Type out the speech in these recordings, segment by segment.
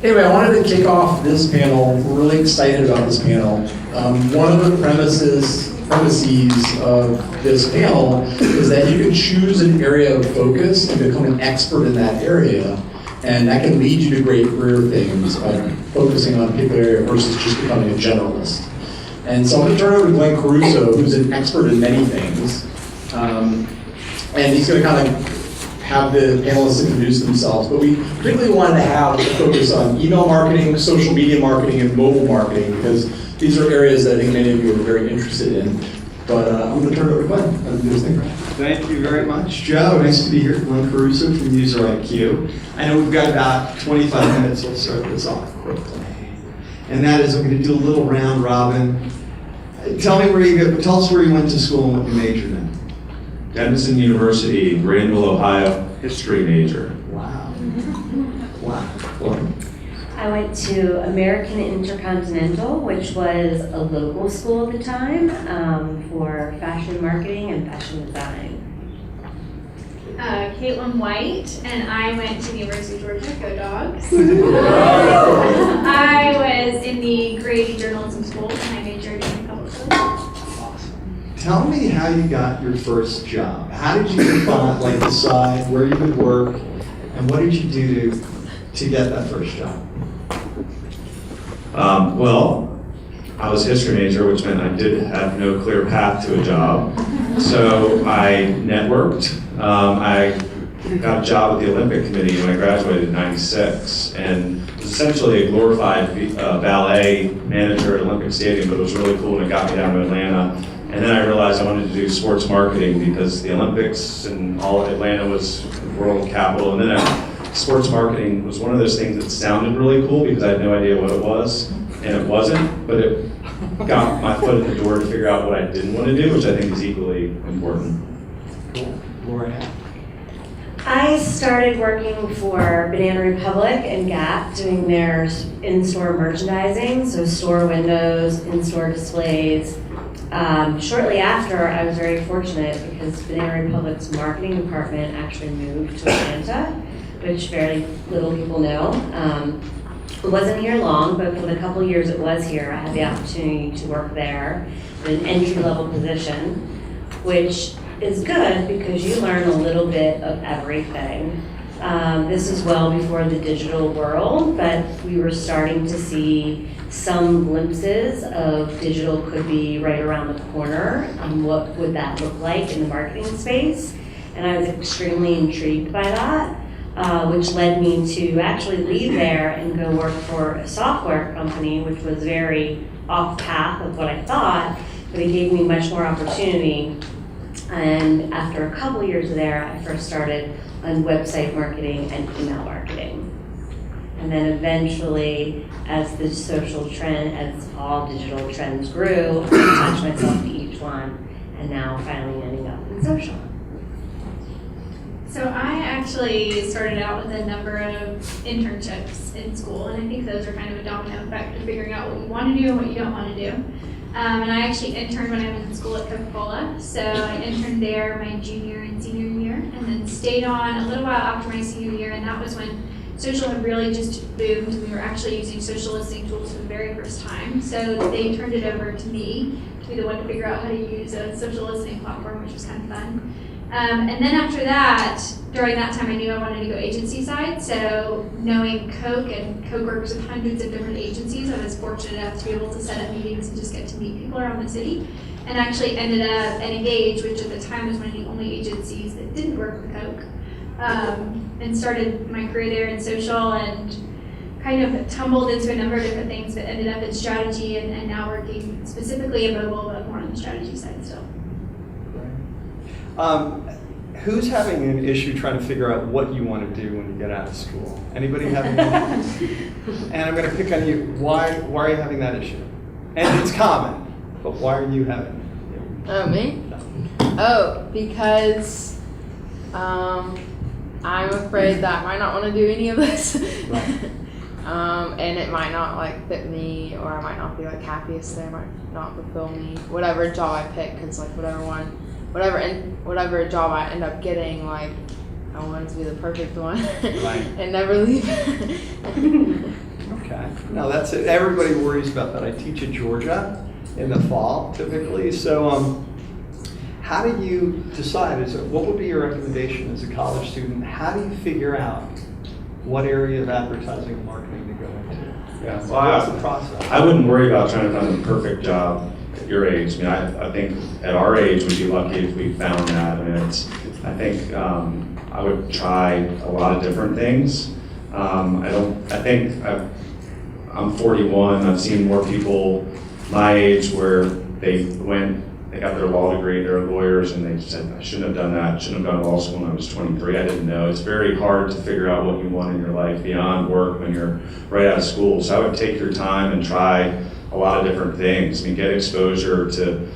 Anyway, I wanted to kick off this panel. We're really excited about this panel. One of the premises of this panel is that you can choose an area of focus and become an expert in that area, and that can lead you to great career things by focusing on a particular area versus just becoming a generalist. And so I'm going to turn it over to Glenn Caruso, who's an expert in many things, and he's going to kind of have the panelists introduce themselves, but we particularly wanted to have a focus on email marketing, social media marketing, and mobile marketing, because these are areas that I think many of you are very interested in. But I'm going to turn it over to Glenn. Thank you very much, Joe. Nice to be here. Glenn Caruso from User IQ. I know we've got about 25 minutes, so we'll start this off quickly. And that is, I'm going to do a little round robin. Tell us where you went to school and what you majored in. Denison University, Greenville, Ohio, history major. Wow. Wow. I went to American InterContinental, which was a local school at the time for fashion marketing and fashion design. Kaitlyn White, and I went to the University of Georgia, go Dogs. I was in the Grady Journalism School, and I majored in public relations. Tell me how you got your first job. How did you decide where you would work, and what did you do to get that first job? Well, I was a history major, which meant I did have no clear path to a job. So I networked. I got a job with the Olympic Committee when I graduated in '96, and was essentially a glorified ballet manager at Olympic Stadium, but it was really cool and it got me down to Atlanta. And then I realized I wanted to do sports marketing because the Olympics and all of Atlanta was world capital. And then sports marketing was one of those things that sounded really cool because I had no idea what it was, and it wasn't, but it got my foot in the door to figure out what I didn't want to do, which I think is equally important. Cool. Laura. I started working for Banana Republic and Gap doing their in-store merchandising, so store windows, in-store displays. Shortly after, I was very fortunate because Banana Republic's marketing department actually moved to Atlanta, which very little people know. It wasn't here long, but for the couple years it was here, I had the opportunity to work there in an entry-level position, which is good because you learn a little bit of everything. This is well before the digital world, but we were starting to see some glimpses of digital could be right around the corner. What would that look like in the marketing space? And I was extremely intrigued by that, which led me to actually leave there and go work for a software company, which was very off path of what I thought, but it gave me much more opportunity. And after a couple years there, I first started on website marketing and email marketing. And then eventually, as the social trend, as all digital trends grew, I attached myself to each one, and now finally ending up in social. So I actually started out with a number of internships in school, and I think those are kind of a domino effect of figuring out what you want to do and what you don't want to do. And I actually interned when I was in school at Coca-Cola. So I interned there my junior and senior year, and then stayed on a little while after my senior year, and that was when social had really just boomed. We were actually using social listening tools for the very first time. So they turned it over to me to be the one to figure out how to use a social listening platform, which was kind of fun. And then after that, during that time, I knew I wanted to go agency side. So knowing Coke and Coke works with hundreds of different agencies, I was fortunate enough to be able to set up meetings and just get to meet people around the city. And actually ended up at Engauge, which at the time was one of the only agencies that didn't work with Coke. And started my career there in social and kind of tumbled into a number of different things, but ended up in strategy and now working specifically in mobile, but more on the strategy side still. Who's having an issue trying to figure out what you want to do when you get out of school? Anybody having an issue? And I'm going to pick on you. Why are you having that issue? And it's common, but why are you having it? Oh, me? Oh, because I'm afraid that I might not want to do any of this. Right. And it might not like fit me, or I might not be like happiest there, might not fulfill me. Whatever job I pick, because like whatever job I end up getting, like I want it to be the perfect one. Right. And never leave. No, that's it. Everybody worries about that. I teach at Georgia in the fall typically. So how do you decide? What would be your recommendation as a college student? How do you figure out what area of advertising and marketing to go into? Yeah, What's well, the process? I wouldn't worry about trying to find the perfect job at your age. I mean, I think at our age, we'd be lucky if we found that. I mean, I think I would try a lot of different things. I'm 41. I've seen more people my age where they got their law degree, they're lawyers, and they said, I shouldn't have done that, shouldn't have gone to law school when I was 23, I didn't know. It's very hard to figure out what you want in your life beyond work when you're right out of school. So I would take your time and try a lot of different things. I mean, get exposure to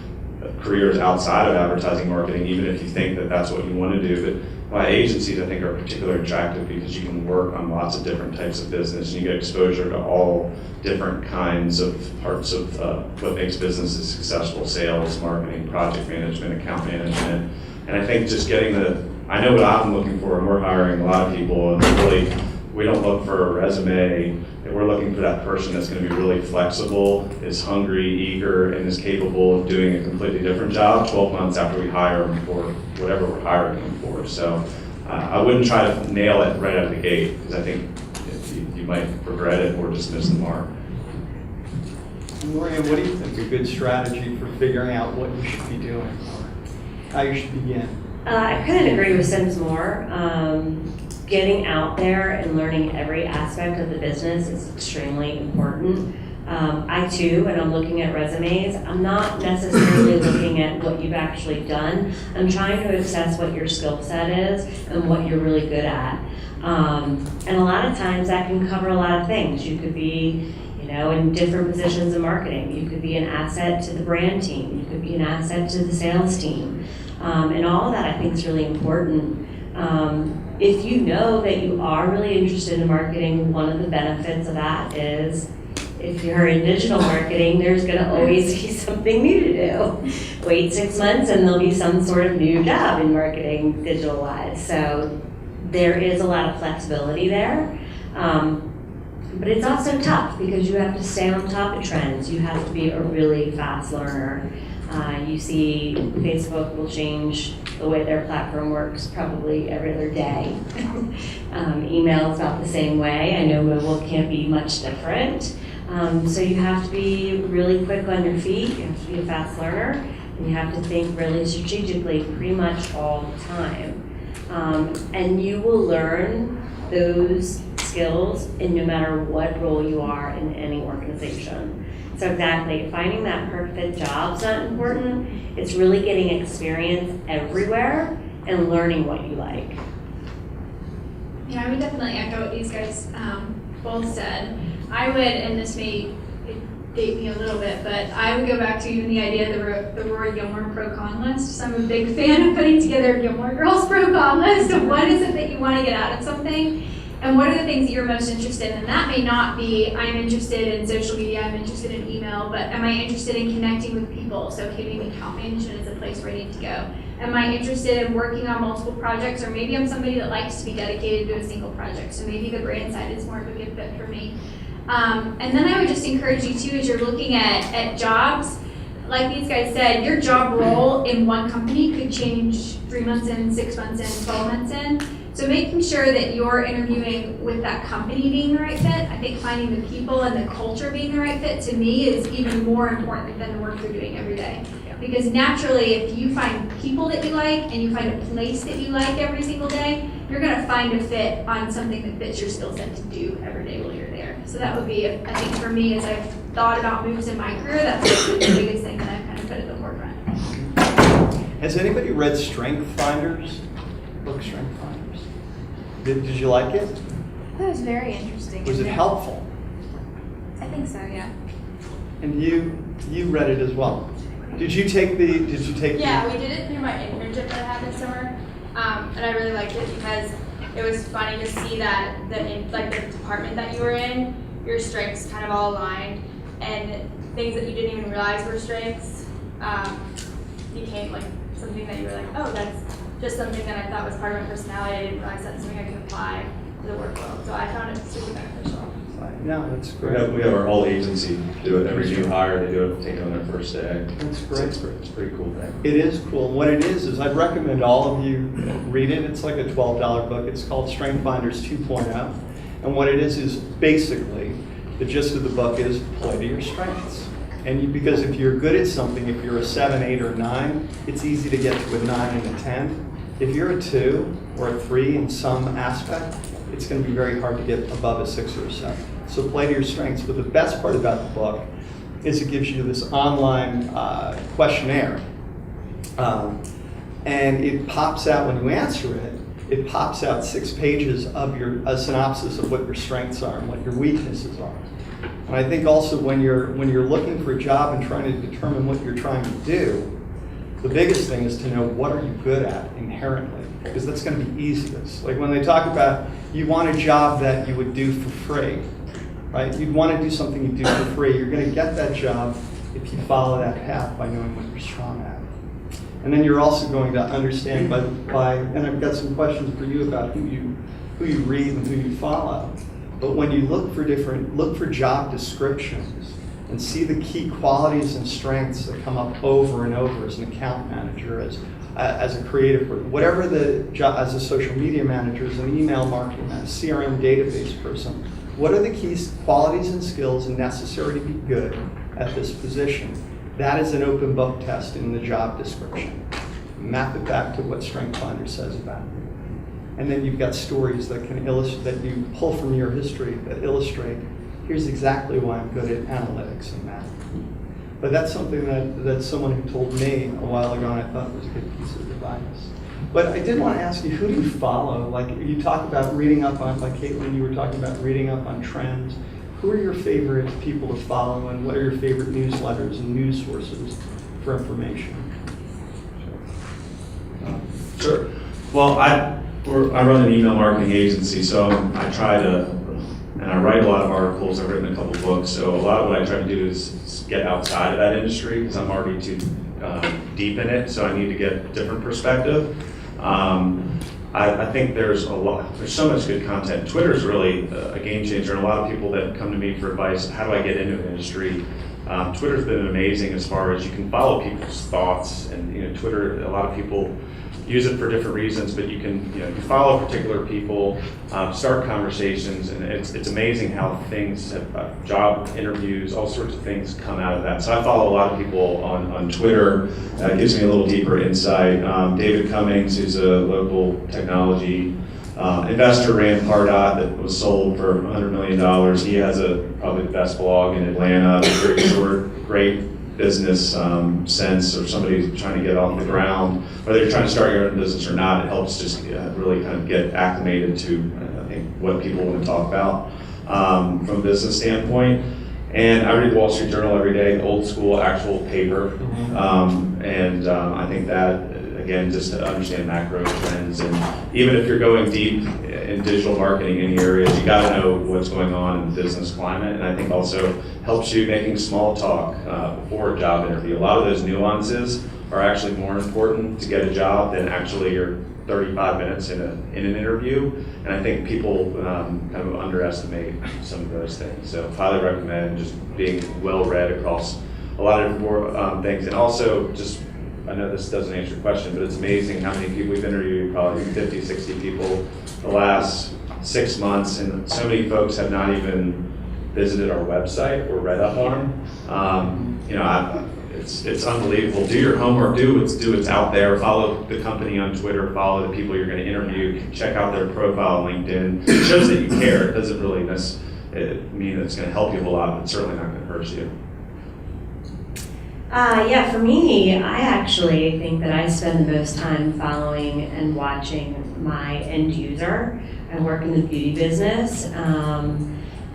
careers outside of advertising marketing, even if you think that that's what you want to do. But my agencies, I think, are particularly attractive because you can work on lots of different types of business, and you get exposure to all different kinds of parts of what makes businesses successful: sales, marketing, project management, account management. And I think just I know what I'm looking for, and we're hiring a lot of people, and really, we don't look for a resume. We're looking for that person that's going to be really flexible, is hungry, eager, and is capable of doing a completely different job 12 months after we hire them for whatever we're hiring them for. So I wouldn't try to nail it right out of the gate, because I think you might regret it or just miss the mark. Maria, what do you think a good strategy for figuring out what you should be doing or how you should begin? I couldn't agree with Sims more. Getting out there and learning every aspect of the business is extremely important. I too, when I'm looking at resumes, I'm not necessarily looking at what you've actually done. I'm trying to assess what your skill set is and what you're really good at. And a lot of times that can cover a lot of things. You could be, in different positions in marketing. You could be an asset to the brand team. You could be an asset to the sales team. And all of that I think is really important. If you know that you are really interested in marketing, one of the benefits of that is if you're in digital marketing, there's going to always be something new to do. Wait 6 months and there'll be some sort of new job in marketing digital-wise. So there is a lot of flexibility there. But it's also tough because you have to stay on top of trends. You have to be a really fast learner. You see Facebook will change the way their platform works probably every other day. Email is about the same way. I know mobile can't be much different. So you have to be really quick on your feet. You have to be a fast learner. And you have to think really strategically pretty much all the time. And you will learn those skills in no matter what role you are in any organization. So exactly, finding that perfect job's not important. It's really getting experience everywhere and learning what you like. Yeah, I would definitely echo what these guys both said. I would, and this may date me a little bit, but I would go back to even the idea of the Rory Gilmore pro-con list. So I'm a big fan of putting together Gilmore Girls pro-con list of what is it that you want to get out of something. And what are the things that you're most interested in? And that may not be, I'm interested in social media, I'm interested in email, but am I interested in connecting with people? So maybe account management is a place where I need to go. Am I interested in working on multiple projects? Or maybe I'm somebody that likes to be dedicated to a single project. So maybe the brand side is more of a good fit for me. And then I would just encourage you too, as you're looking at jobs, like these guys said, your job role in one company could change 3 months in, 6 months in, 12 months in. So making sure that you're interviewing with that company being the right fit, I think finding the people and the culture being the right fit, to me, is even more important than the work you're doing every day. Because naturally, if you find people that you like and you find a place that you like every single day, you're going to find a fit on something that fits your skill set to do every day while you're there. So that would be, I think for me, as I've thought about moves in my career, that's the biggest thing that I've kind of put at the forefront. Has anybody read Strength Finders? Book Strength Finders? Did you like it? That was very interesting. Was it helpful? I think so, yeah. And you read it as well. Did you take Yeah, we did it through my internship that I had this summer. And I really liked it because it was funny to see that the department that you were in, your strengths kind of all aligned, and things that you didn't even realize were strengths became like something that you were like, oh, that's just something that I thought was part of my personality. I didn't realize that's something I can apply to the work world. So I found it super beneficial. Right. No, that's We great. have our whole agency do it. Every new hire, they do it, take it on their first day. That's So great. it's a pretty cool thing. It is cool. What it is I'd recommend all of you read it. It's like a $12 book. It's called Strength Finders 2.0. And what it is basically, the gist of the book is play to your strengths. And because if you're good at something, if you're a 7, 8, or 9, it's easy to get to a 9 and a 10. If you're a 2 or a 3 in some aspect, it's going to be very hard to get above a 6 or a 7. So play to your strengths. But the best part about the book is it gives you this online questionnaire. And it pops out, when you answer it, it pops out 6 pages of a synopsis of what your strengths are and what your weaknesses are. And I think also when you're looking for a job and trying to determine what you're trying to do, the biggest thing is to know what are you good at inherently, because that's going to be easiest. Like when they talk about you want a job that you would do for free, right? You'd want to do something you do for free. You're going to get that job if you follow that path by knowing what you're strong at. And then you're also going to understand by and I've got some questions for you about who you read and who you follow. But when you look for job descriptions and see the key qualities and strengths that come up over and over as an account manager, as a creative person, whatever the job, as a social media manager, as an email marketing, as a CRM database person, what are the key qualities and skills necessary to be good at this position? That is an open book test in the job description. Map it back to what StrengthsFinder says about it. And then you've got stories that can illustrate, that you pull from your history that illustrate, here's exactly why I'm good at analytics and math. But that's something that someone who told me a while ago, and I thought was a good piece of advice. But I did want to ask you, who do you follow? Like you talk about reading up on, like Kaitlyn, you were talking about reading up on trends. Who are your favorite people to follow, and what are your favorite newsletters and news sources for information? Sure. Well, I run an email marketing agency, so I try to, and I write a lot of articles. I've written a couple books, so a lot of what I try to do is get outside of that industry because I'm already too deep in it, so I need to get a different perspective. I think there's so much good content. Twitter is really a game changer, and a lot of people that come to me for advice, how do I get into an industry? Twitter's been amazing as far as you can follow people's thoughts, and Twitter, a lot of people use it for different reasons, but you can you follow particular people, start conversations, and it's amazing how things, job interviews, all sorts of things come out of that. So I follow a lot of people on Twitter. It gives me a little deeper insight. David Cummings, who's a local technology investor, ran Pardot that was sold for $100 million. He has probably the best blog in Atlanta, very short, great business sense, or somebody trying to get off the ground, whether you're trying to start your own business or not. It helps just really kind of get acclimated to I think what people want to talk about from a business standpoint. And I read the Wall Street Journal every day, old school, actual paper, and I think that again, just to understand macro trends, and even if you're going deep in digital marketing in areas, you got to know what's going on in the business climate. And I think also helps you making small talk before a job interview. A lot of those nuances are actually more important to get a job than actually your 35 minutes in an interview. And I think people kind of underestimate some of those things. So highly recommend just being well read across a lot of different things. And also just, I know this doesn't answer your question, but it's amazing how many people we've interviewed, probably 50, 60 people the last 6 months, and so many folks have not even visited our website or read up on them. It's unbelievable. Do your homework, do what's out there, follow the company on Twitter, follow the people you're going to interview, check out their profile on LinkedIn. It shows that you care. It doesn't really mean that it's going to help you a whole lot, but it's certainly not going to hurt you. Yeah, for me, I actually think that I spend the most time following and watching my end user. I work in the beauty business,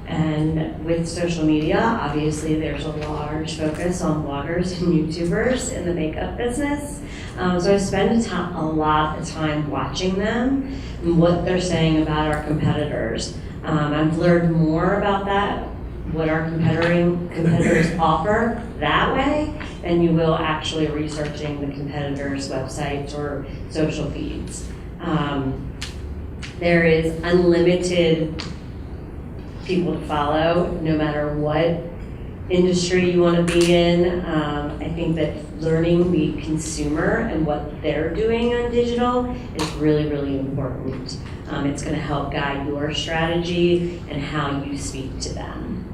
and with social media, obviously there's a large focus on bloggers and YouTubers in the makeup business. So I spend a lot of time watching them and what they're saying about our competitors. I've learned more about that, what our competitors offer that way, than you will actually researching the competitors' websites or social feeds. There is unlimited people to follow, no matter what industry you want to be in. I think that learning the consumer and what they're doing on digital is really, really important. It's going to help guide your strategy and how you speak to them.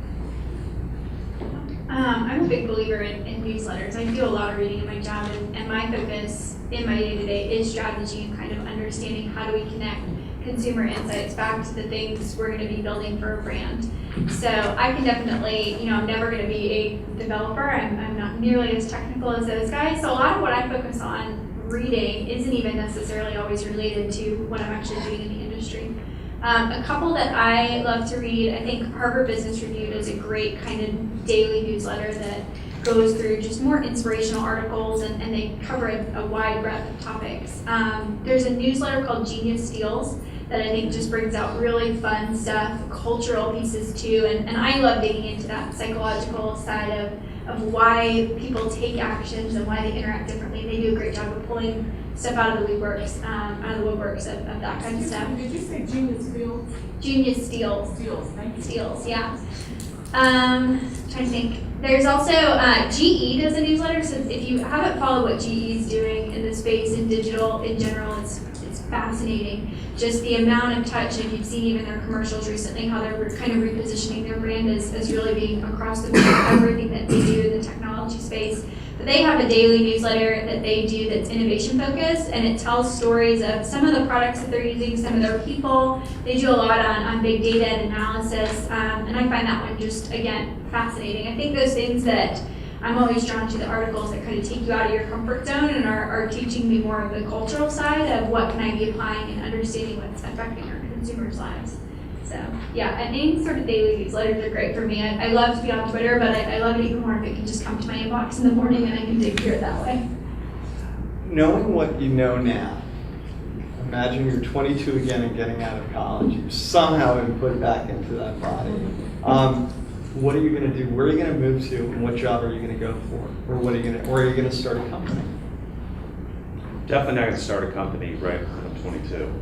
I'm a big believer in newsletters. I do a lot of reading in my job, and my focus in my day-to-day is strategy and kind of understanding how do we connect consumer insights back to the things we're going to be building for a brand. So I can definitely, I'm never going to be a developer. I'm not nearly as technical as those guys. So a lot of what I focus on reading isn't even necessarily always related to what I'm actually doing in the industry. A couple that I love to read, I think Harvard Business Review does a great kind of daily newsletter that goes through just more inspirational articles, and they cover a wide breadth of topics. There's a newsletter called Genius Steals that I think just brings out really fun stuff, cultural pieces too, and I love digging into that psychological side of why people take actions and why they interact differently. They do a great job of pulling stuff out of the woodworks, of that kind of stuff. Did you say Genius Fields? Genius Steals. Steals, thank you. Steals, yeah. Trying to think. There's also GE does a newsletter, so if you haven't followed what GE is doing in the space in digital in general, it's fascinating. Just the amount of touch, and you've seen even their commercials recently, how they're kind of repositioning their brand as really being across the board, everything that they do in the technology space. But they have a daily newsletter that they do that's innovation focused, and it tells stories of some of the products that they're using, some of their people. They do a lot on big data and analysis, and I find that one just, again, fascinating. I think those things that I'm always drawn to, the articles that kind of take you out of your comfort zone and are teaching me more of the cultural side of what can I be applying and understanding what's affecting our consumers' lives. So yeah, and any sort of daily newsletters are great for me. I love to be on Twitter, but I love it even more if it can just come to my inbox in the morning and I can dig through it that way. Knowing what you know now, imagine you're 22 again and getting out of college. You've somehow been put back into that body. What are you going to do? Where are you going to move to, and what job are you going to go for? Or are you going to start a company? Definitely not going to start a company right when I'm 22.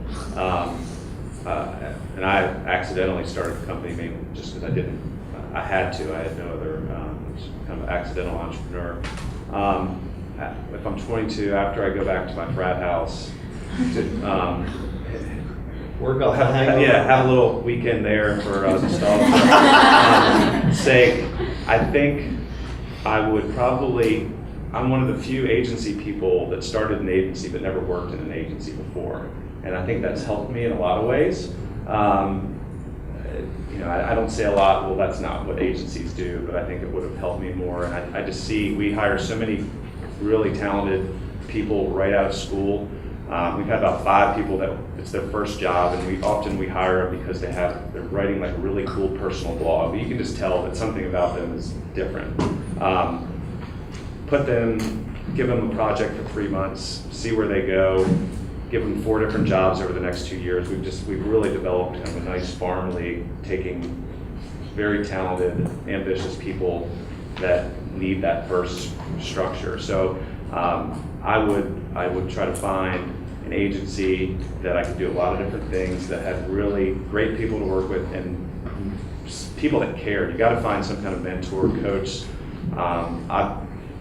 And I accidentally started a company mainly just because I had to. I had no other, kind of accidental entrepreneur. If I'm 22, after I go back to my frat house, Work off the hangover. Yeah, have a little weekend there for nostalgia's sake. I think I would probably, I'm one of the few agency people that started an agency but never worked in an agency before. And I think that's helped me in a lot of ways. I don't say a lot, well, that's not what agencies do, but I think it would have helped me more. And I just see, we hire so many really talented people right out of school. We've had about 5 people that it's their first job, and we hire them because they're writing like a really cool personal blog, but you can just tell that something about them is different. Give them a project for 3 months, see where they go, give them 4 different jobs over the next 2 years. We've really developed kind of a nice farm league, taking very talented, ambitious people that need that first structure. So I would try to find an agency that I could do a lot of different things, that had really great people to work with and people that care. You got to find some kind of mentor, coach.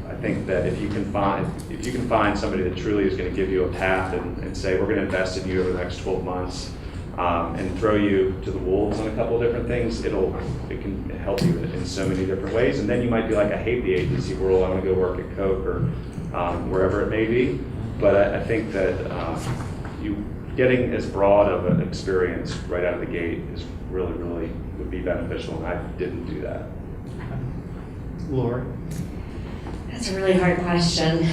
I think that if you can find somebody that truly is going to give you a path and say, we're going to invest in you over the next 12 months and throw you to the wolves on a couple of different things, it can help you in so many different ways. And then you might be like, I hate the agency world, I want to go work at Coke or wherever it may be. But I think that you getting as broad of an experience right out of the gate is really, really would be beneficial, and I didn't do that. Lori? That's a really hard question.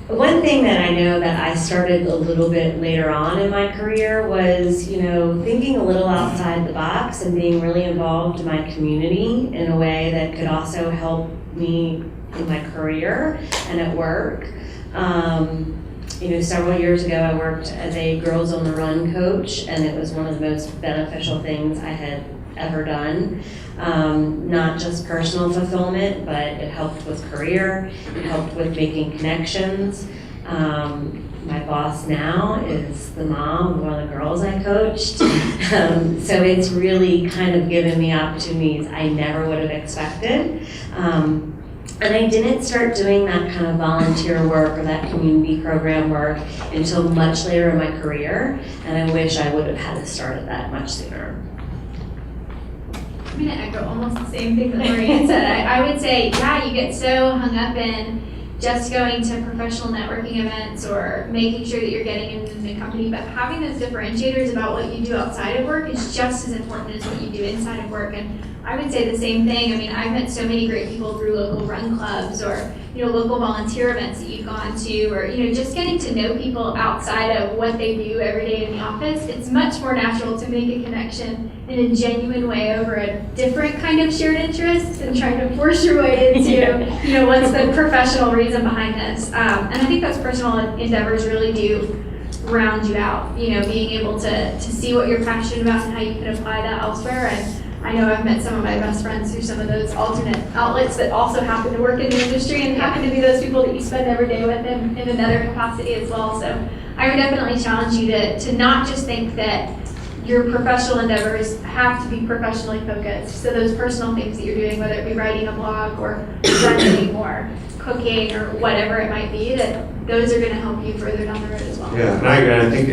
One thing that I know that I started a little bit later on in my career was, thinking a little outside the box and being really involved in my community in a way that could also help me in my career and at work. Several years ago, I worked as a Girls on the Run coach, and it was one of the most beneficial things I had ever done. Not just personal fulfillment, but it helped with career, it helped with making connections. My boss now is the mom of one of the girls I coached. So it's really kind of given me opportunities I never would have expected. And I didn't start doing that kind of volunteer work or that community program work until much later in my career, and I wish I would have had to start at that much sooner. I'm gonna echo almost the same thing that Maureen said. I would say, yeah, you get so hung up in just going to professional networking events or making sure that you're getting into the company, but having those differentiators about what you do outside of work is just as important as what you do inside of work. And I would say the same thing. I mean, I've met so many great people through local run clubs or, local volunteer events that you've gone to, or, just getting to know people outside of what they do every day in the office. It's much more natural to make a connection in a genuine way over a different kind of shared interest than trying to force your way into, what's the professional reason behind this. And I think those personal endeavors really do round you out, being able to see what you're passionate about and how you can apply that elsewhere. And I know I've met some of my best friends through some of those alternate outlets that also happen to work in the industry and happen to be those people that you spend every day with in another capacity as well. So I would definitely challenge you to not just think that your professional endeavors have to be professionally focused. So those personal things that you're doing, whether it be writing a blog or running or cooking or whatever it might be, that those are going to help you further down the road as well. Yeah, and I agree. I think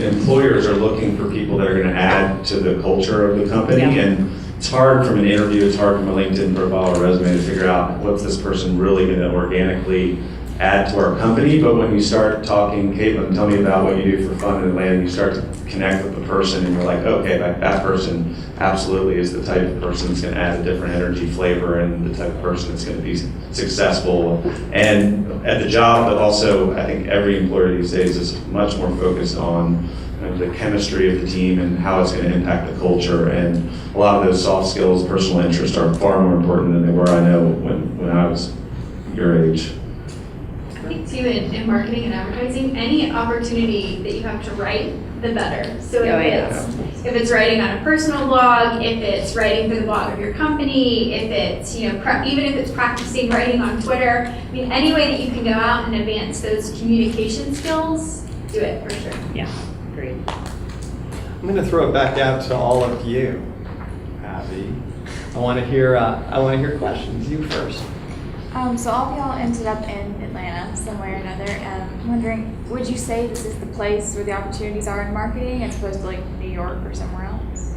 employers are looking for people that are going to add to the culture of the company, and it's hard from an interview, it's hard from a LinkedIn profile or resume to figure out what's this person really going to organically add to our company. But when you start talking, Kaitlyn, tell me about what you do for fun in Atlanta, you start to connect with the person and you're like, okay, that person absolutely is the type of person that's going to add a different energy, flavor, and the type of person that's going to be successful and at the job. But also, I think every employer these days is much more focused on the chemistry of the team and how it's going to impact the culture. And a lot of those soft skills, personal interests are far more important than they were, I know, when I was your age. I think too, in marketing and advertising, any opportunity that you have to write, the better. So if it's writing on a personal blog, if it's writing for the blog of your company, if it's, even if it's practicing writing on Twitter, I mean, any way that you can go out and advance those communication skills, do it for sure. Yeah, agreed. I'm going to throw it back out to all of you, Abby. I want to hear questions. You first. So all of y'all ended up in Atlanta some way or another. I'm wondering, would you say this is the place where the opportunities are in marketing as opposed to like New York or somewhere else?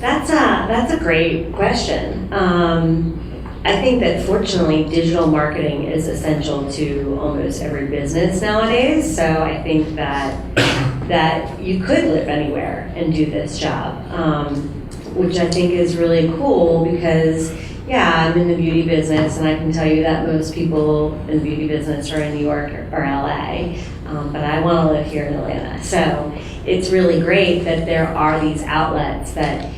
That's a great question. I think that fortunately digital marketing is essential to almost every business nowadays. So I think that you could live anywhere and do this job, which I think is really cool because I'm in the beauty business, and I can tell you that most people in the beauty business are in New York or LA, but I want to live here in Atlanta. So it's really great that there are these outlets that,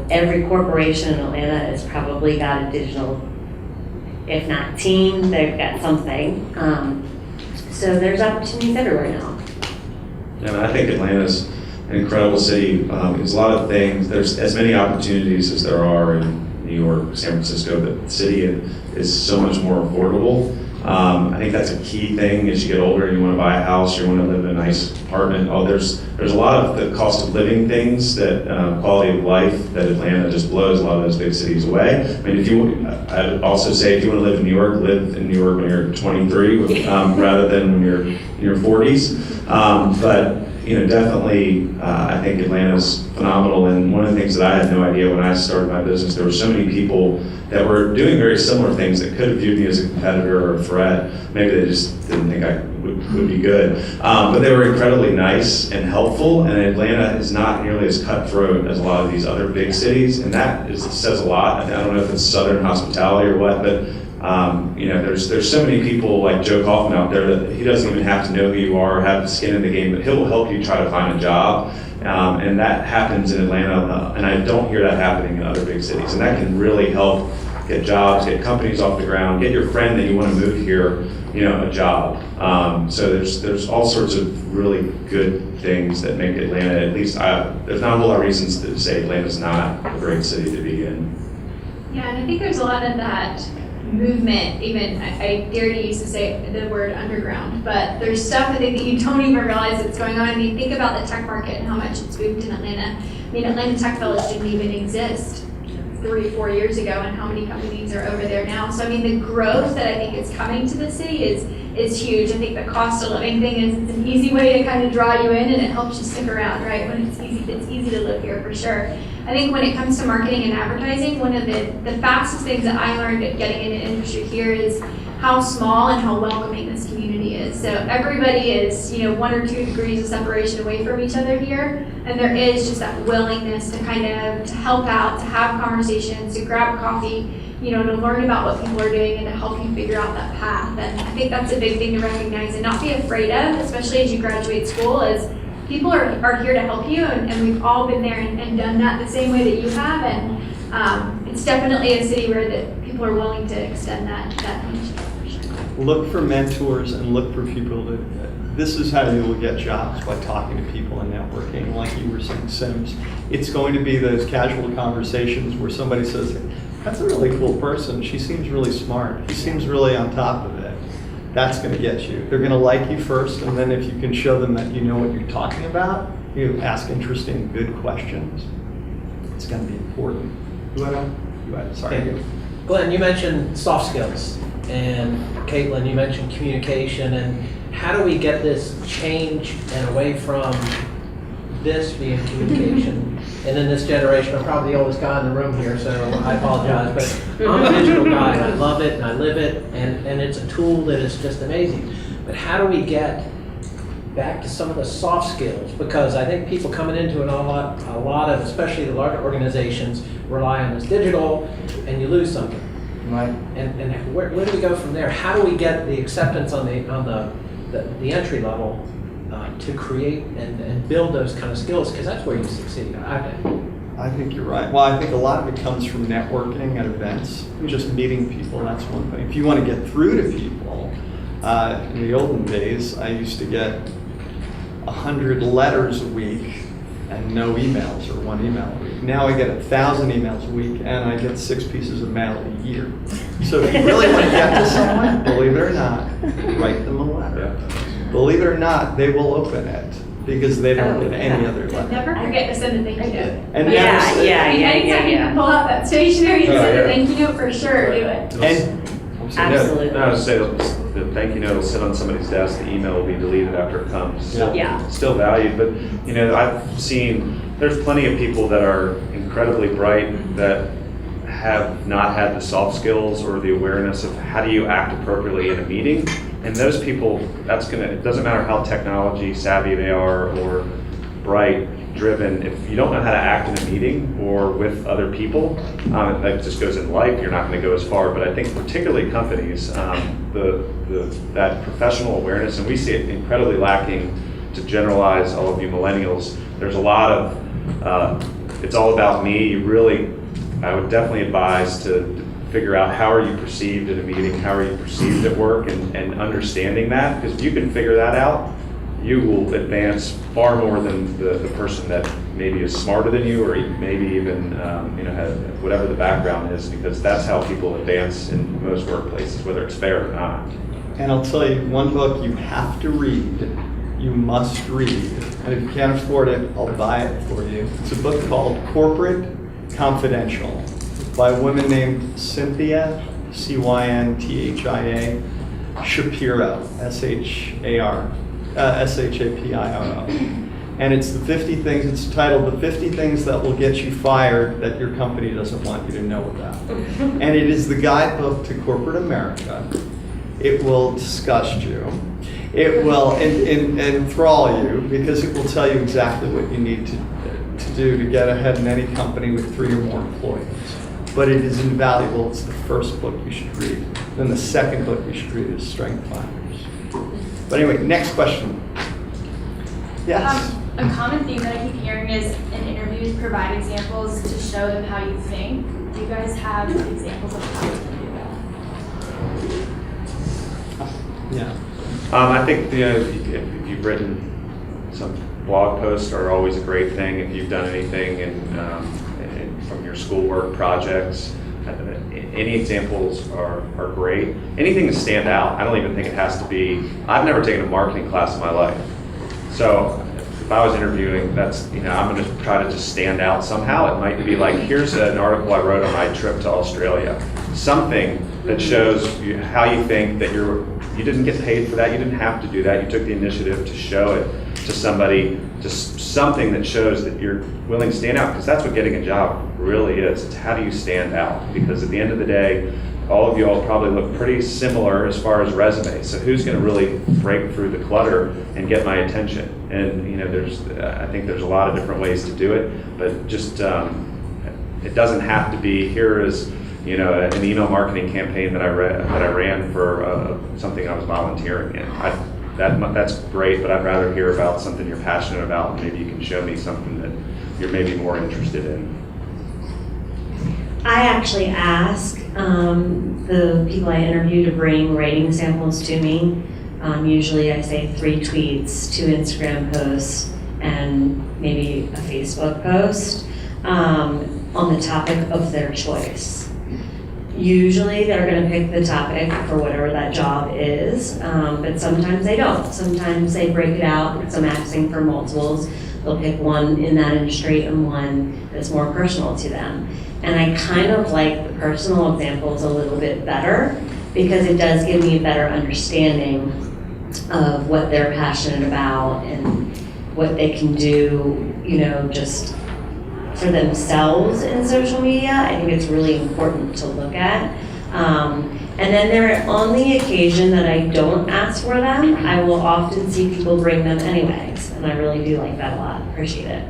every corporation in Atlanta has probably got a digital, if not team, they've got something. So there's opportunities everywhere now. Yeah, I think Atlanta's an incredible city. There's a lot of things. There's as many opportunities as there are in New York, San Francisco. The city is so much more affordable. I think that's a key thing as you get older. You want to buy a house, you want to live in a nice apartment. There's a lot of the cost of living things that quality of life that Atlanta just blows a lot of those big cities away. I mean, I'd also say if you want to live in New York, live in New York when you're 23 rather than when you're in your 40s. But definitely, I think Atlanta's phenomenal. And one of the things that I had no idea when I started my business, there were so many people that were doing very similar things that could have viewed me as a competitor or a threat. Maybe they just didn't think I would be good. But they were incredibly nice and helpful. And Atlanta is not nearly as cutthroat as a lot of these other big cities. And that says a lot. I don't know if it's Southern hospitality or what, but there's so many people like Joe Kaufman out there that he doesn't even have to know who you are or have skin in the game, but he'll help you try to find a job. And that happens in Atlanta, and I don't hear that happening in other big cities. And that can really help get jobs, get companies off the ground, get your friend that you want to move here, a job. So there's all sorts of really good things that make Atlanta, at least there's not a whole lot of reasons to say Atlanta's not a great city to be in. Yeah, and I think there's a lot of that movement, even, I dare to use to say the word underground, but there's stuff I think that you don't even realize that's going on. I mean, think about the tech market and how much it's moved in Atlanta. I mean, Atlanta Tech Village didn't even exist 3-4 years ago, and how many companies are over there now. So I mean, the growth that I think is coming to the city is huge. I think the cost of living thing is it's an easy way to kind of draw you in, and it helps you stick around, right? When it's easy to live here for sure. I think when it comes to marketing and advertising, one of the fastest things that I learned at getting into industry here is how small and how welcoming this community is. So everybody is, 1 or 2 degrees of separation away from each other here, and there is just that willingness to kind of to help out, to have conversations, to grab coffee, to learn about what people are doing and to help you figure out that path. And I think that's a big thing to recognize and not be afraid of, especially as you graduate school, is people are here to help you, and we've all been there and done that the same way that you have. And it's definitely a city where that people are willing to extend that friendship for sure. Look for mentors and look for people this is how you will get jobs, by talking to people and networking, like you were saying, Sims. It's going to be those casual conversations where somebody says, that's a really cool person. She seems really smart. He seems really on top of it. That's going to get you. They're going to like you first, and then if you can show them that you know what you're talking about, you ask interesting, good questions. It's going to be important. Sorry. Glenn, you mentioned soft skills, and Kaitlyn, you mentioned communication, and how do we get this change and away from this being communication? And in this generation, I'm probably the oldest guy in the room here, so I apologize, but I'm a digital guy, and I love it, and I live it, and it's a tool that is just amazing. But how do we get back to some of the soft skills? Because I think people coming into it, a lot of, especially the larger organizations, rely on this digital, and you lose something. Right. And where do we go from there? How do we get the acceptance on the entry level to create and build those kind of skills? Because that's where you succeed, I think. I think you're right. Well, I think a lot of it comes from networking at events, just meeting people. That's one thing. If you want to get through to people, in the olden days, I used to get 100 letters a week and no emails, or 1 email a week. Now I get 1,000 emails a week, and I get 6 pieces of mail a year. So if you really want to get to someone, believe it or not, write them a letter. Believe it or not, they will open it, because they don't get any other letter. Never forget to send a thank you note. And Anytime you can pull out that stationery and send a thank you note, for sure, do it. Absolutely. No, I was say the thank you note will sit on somebody's desk. The email will be deleted after it comes. Still valued, but I've seen there's plenty of people that are incredibly bright that have not had the soft skills or the awareness of how do you act appropriately in a meeting. And those people, it doesn't matter how technology savvy they are or bright, driven, if you don't know how to act in a meeting or with other people, that just goes in life, you're not going to go as far. But I think particularly companies, that professional awareness, and we see it incredibly lacking. To generalize all of you millennials, there's a lot of, it's all about me. I would definitely advise to figure out how are you perceived in a meeting, how are you perceived at work, and understanding that, because if you can figure that out, you will advance far more than the person that maybe is smarter than you, or maybe even has whatever the background is, because that's how people advance in most workplaces, whether it's fair or not. And I'll tell you one book you have to read, you must read, and if you can't afford it, I'll buy it for you. It's a book called Corporate Confidential by a woman named Cynthia, Cynthia Shapiro, Shapiro. And it's the 50 things, it's titled The 50 Things That Will Get You Fired That Your Company Doesn't Want You to Know About. And it is the guidebook to corporate America. It will disgust you. It will enthrall you, because it will tell you exactly what you need to do to get ahead in any company with 3 or more employees. But it is invaluable. It's the first book you should read. Then the second book you should read is Strength Finders. But anyway, next question. Yes? A common theme that I keep hearing is in interviews, provide examples to show them how you think. Do you guys have examples of how you do that? Yeah. I think if you've written some blog posts are always a great thing. If you've done anything from your schoolwork projects, any examples are great. Anything to stand out. I don't even think it has to be, I've never taken a marketing class in my life. So if I was interviewing, that's, I'm going to try to just stand out somehow. It might be like, here's an article I wrote on my trip to Australia. Something that shows you how you think that you didn't get paid for that, you didn't have to do that, you took the initiative to show it to somebody, just something that shows that you're willing to stand out, because that's what getting a job really is. It's how do you stand out? Because at the end of the day, all of you all probably look pretty similar as far as resumes. So who's going to really break through the clutter and get my attention? And I think there's a lot of different ways to do it, but just it doesn't have to be here is an email marketing campaign that I ran for something I was volunteering in. That's great, but I'd rather hear about something you're passionate about. Maybe you can show me something that you're maybe more interested in. I actually ask the people I interview to bring writing samples to me. Usually I say 3 tweets, 2 Instagram posts, and maybe a Facebook post on the topic of their choice. Usually they're going to pick the topic for whatever that job is, but sometimes they don't. Sometimes they break it out, so I'm asking for multiples. They'll pick one in that industry and one that's more personal to them. And I kind of like the personal examples a little bit better because it does give me a better understanding of what they're passionate about and what they can do, just for themselves in social media. I think it's really important to look at. And then there, on the occasion that I don't ask for them, I will often see people bring them anyways. And I really do like that a lot. Appreciate it.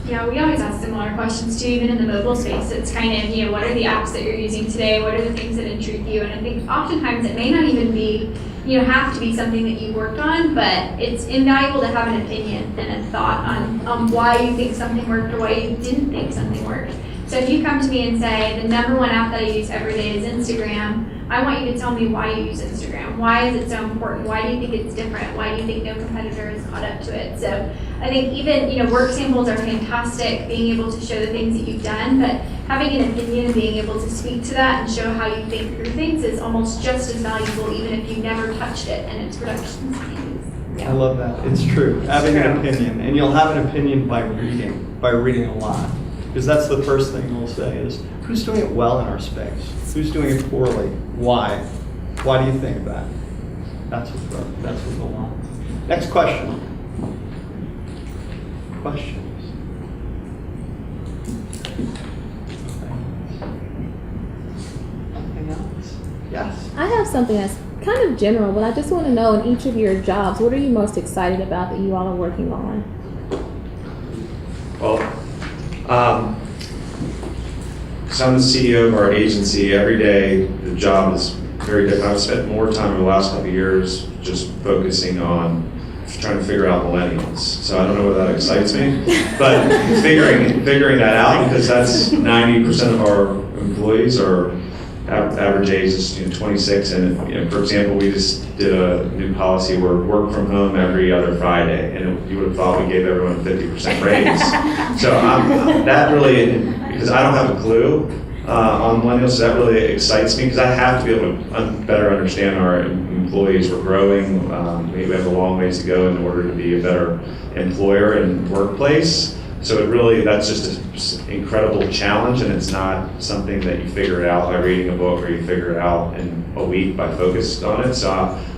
Yeah, we always ask similar questions too, even in the mobile space. It's kind of, what are the apps that you're using today? What are the things that intrigue you? And I think oftentimes it may not even be, have to be something that you worked on, but it's invaluable to have an opinion and a thought on why you think something worked or why you didn't think something worked. So if you come to me and say, the number 1 app that I use every day is Instagram, I want you to tell me why you use Instagram. Why is it so important? Why do you think it's different? Why do you think no competitor has caught up to it? So I think even, work samples are fantastic, being able to show the things that you've done, but having an opinion and being able to speak to that and show how you think through things is almost just as valuable, even if you never touched it and its production stages. I love that. It's true. Having an opinion, and you'll have an opinion by reading a lot. Because that's the first thing we'll say is, who's doing it well in our space? Who's doing it poorly? Why? Why do you think that? That's what we'll want. Next question. Questions? Anything else? Yes? I have something that's kind of general, but I just want to know in each of your jobs, what are you most excited about that you all are working on? Well, so I'm the CEO of our agency. Every day, the job is very different. I've spent more time in the last couple of years just focusing on trying to figure out millennials. So I don't know whether that excites me, but figuring that out, because that's 90% of our employees are average age is 26, and for example, we just did a new policy where work from home every other Friday, and you would have thought we gave everyone a 50% raise. So that really, because I don't have a clue on millennials, so that really excites me, because I have to be able to better understand our employees. We're growing, we have a long ways to go in order to be a better employer and workplace. So that's just an incredible challenge, and it's not something that you figure it out by reading a book or you figure it out in a week by focused on it. So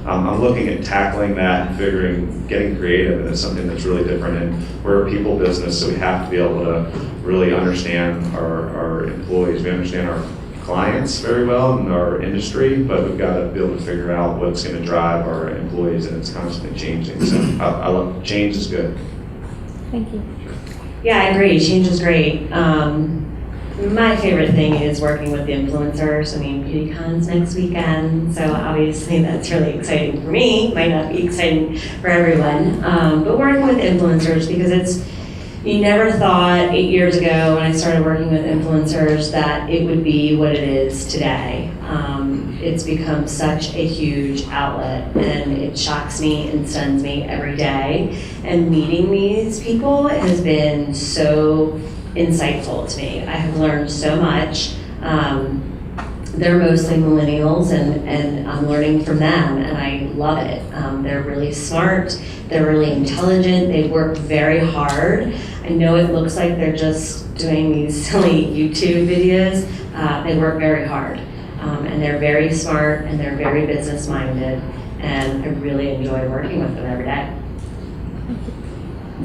I'm looking at tackling that and getting creative, and it's something that's really different. And we're a people business, so we have to be able to really understand our employees. We understand our clients very well and our industry, but we've got to be able to figure out what's going to drive our employees, and it's constantly changing. So I love change is good. Thank you. Yeah, I agree. Change is great. My favorite thing is working with the influencers. I mean, BeautyCon's next weekend, so obviously that's really exciting for me. Might not be exciting for everyone, but working with influencers, because you never thought 8 years ago when I started working with influencers that it would be what it is today. It's become such a huge outlet, and it shocks me and stuns me every day. And meeting these people has been so insightful to me. I have learned so much. they're mostly millennials, and I'm learning from them, and I love it. They're really smart, they're really intelligent, they work very hard. I know it looks like they're just doing these silly YouTube videos. They work very hard, and they're very smart, and they're very business-minded, and I really enjoy working with them every day.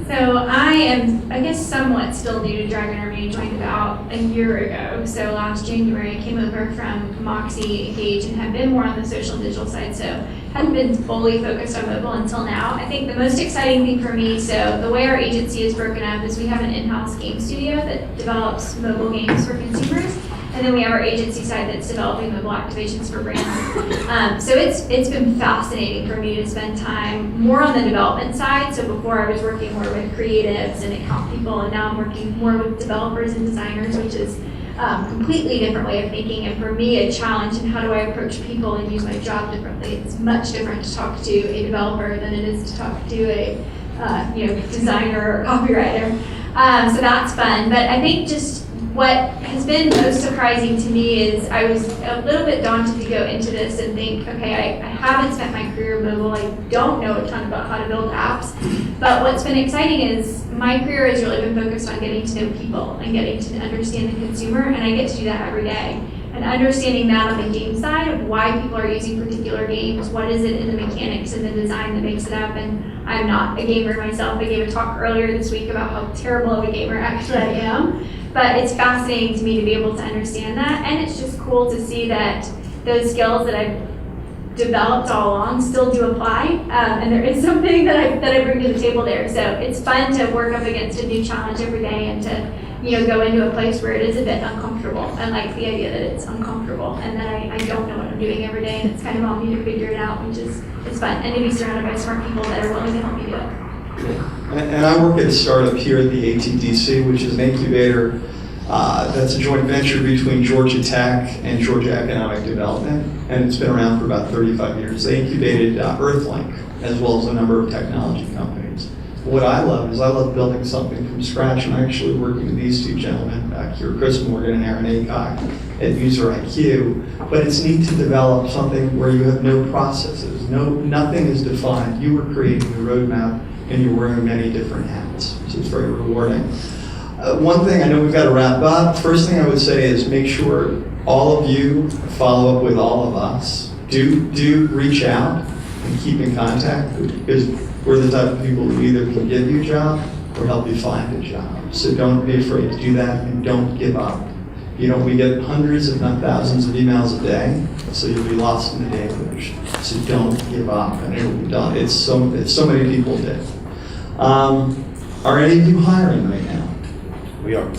So I am, I guess, somewhat still new to Dragon Army. I joined about a year ago. So last January, I came over from Moxie and Engauge and have been more on the social and digital side. So hadn't been fully focused on mobile until now. I think the most exciting thing for me, so the way our agency is broken up is we have an in-house game studio that develops mobile games for consumers. And then we have our agency side that's developing mobile activations for brands. So it's been fascinating for me to spend time more on the development side. So before I was working more with creatives and account people, and now I'm working more with developers and designers, which is a completely different way of thinking. And for me, a challenge in how do I approach people and use my job differently. It's much different to talk to a developer than it is to talk to a designer or copywriter. So that's fun. But I think just what has been most surprising to me is I was a little bit daunted to go into this and think, okay, I haven't spent my career mobile. I don't know a ton about how to build apps. But what's been exciting is my career has really been focused on getting to know people and getting to understand the consumer, and I get to do that every day. And understanding that on the game side of why people are using particular games, what is it in the mechanics and the design that makes it up. And I'm not a gamer myself. I gave a talk earlier this week about how terrible of a gamer actually I am. But it's fascinating to me to be able to understand that, and it's just cool to see that those skills that I've developed all along still do apply, and there is something that I bring to the table there. So it's fun to work up against a new challenge every day and to go into a place where it is a bit uncomfortable. I like the idea that it's uncomfortable and that I don't know what I'm doing every day, and it's kind of on me to figure it out, which is it's fun, and to be surrounded by smart people that are willing to help me do it. And I work at a startup here at the ATDC, which is an incubator that's a joint venture between Georgia Tech and Georgia Economic Development, and it's been around for about 35 years. They incubated Earthlink, as well as a number of technology companies. What I love is I love building something from scratch. I'm actually working with these two gentlemen back here, Chris Morgan and Aaron Aycock, at User IQ. But it's neat to develop something where you have no processes, nothing is defined. You were creating the roadmap, and you're wearing many different hats, so it's very rewarding. One thing, I know we've got to wrap up. First thing I would say is make sure all of you follow up with all of us. Do reach out and keep in contact, because we're the type of people who either can give you a job or help you find a job. So don't be afraid to do that, and don't give up. We get hundreds, if not thousands, of emails a day, so you'll be lost in the deluge. So don't give up, and it'll be done. It's so many people did. Are any of you hiring right now? We are.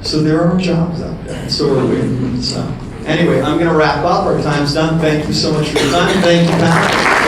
So there are jobs out there, and so are we. So anyway, I'm going to wrap up. Our time's done. Thank you so much for your time. Thank you, Pat.